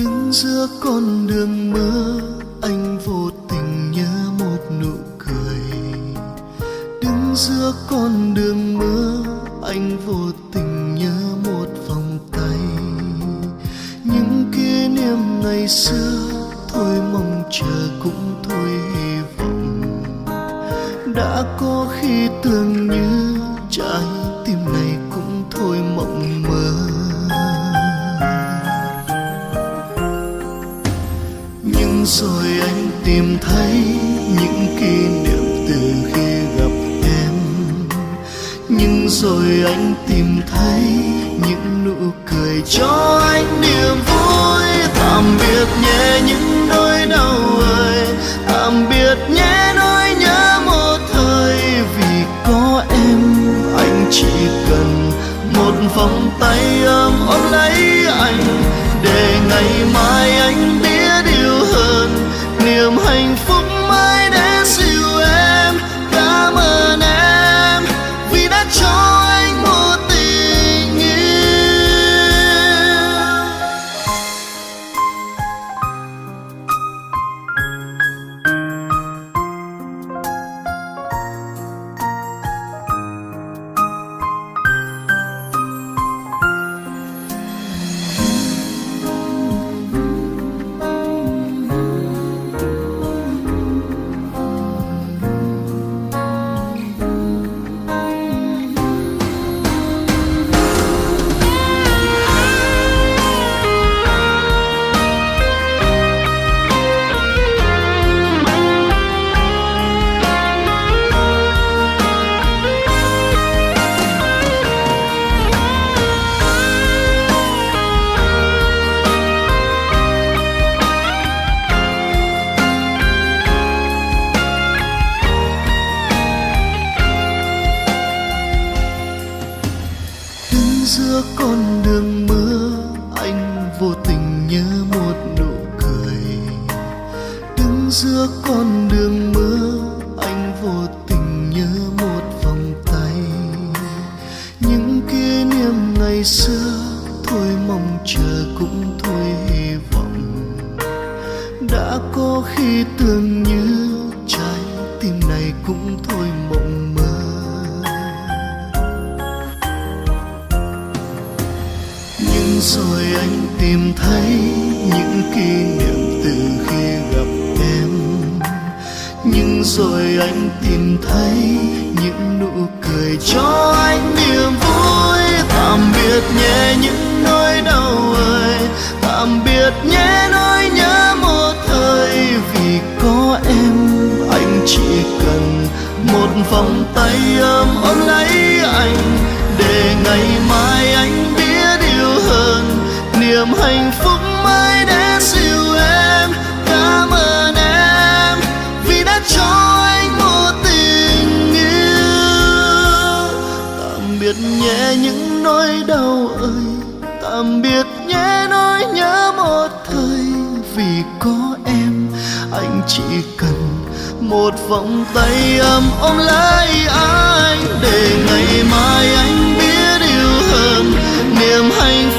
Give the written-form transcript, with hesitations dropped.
Đứng giữa con đường mơ, anh vô tình nhớ một nụ cười. Đứng giữa con đường mơ, anh vô tình nhớ một vòng tay. Những kỷ niệm ngày xưa thôi mong chờ cũng thôi hy vọng. Đã có khi tưởng như trái tim này cũng thôi mộng mơ. Nhưng rồi anh tìm thấy những kỷ niệm từ khi gặp em. Nhưng rồi anh tìm thấy những nụ cười cho anh niềm vui. Tạm biệt nhé những nỗi đau ơi, tạm biệt nhé nỗi nhớ một thời. Vì có em anh chỉ cần một vòng tay ấm ôm lấy anh, để ngày mai anh biết yêu hơn. Niềm hạnh phúc mãi đến dìu em. Cảm ơn em vì đã cho anh một tình yêu. Giữa con đường mơ, anh vô tình nhớ một nụ cười. Đứng giữa con đường mơ, anh vô tình nhớ một vòng tay. Những kỷ niệm ngày xưa thôi mong chờ cũng thôi hy vọng. Đã có khi tưởng như trái tim này cũng thôi mộng mơ. Nhưng rồi anh tìm thấy những kỷ niệm từ khi gặp em. Nhưng rồi anh tìm thấy những nụ cười cho anh niềm vui. Tạm biệt nhé những nỗi đau ơi, tạm biệt nhé nỗi nhớ một thời. Vì có em anh chỉ cần một vòng tay ấm ôm lấy anh, để ngày mai anh biết yêu hơn. Niềm hạnh phúc mãi đến dìu em. Cảm ơn em vì đã cho anh một tình yêu. Tạm biệt nhé những nỗi đau ơi, tạm biệt nhé nỗi nhớ một thời. Vì có em anh chỉ cần một vòng tay ấm ôm lấy anh, để ngày mai anh biết yêu hơn. Niềm hạnh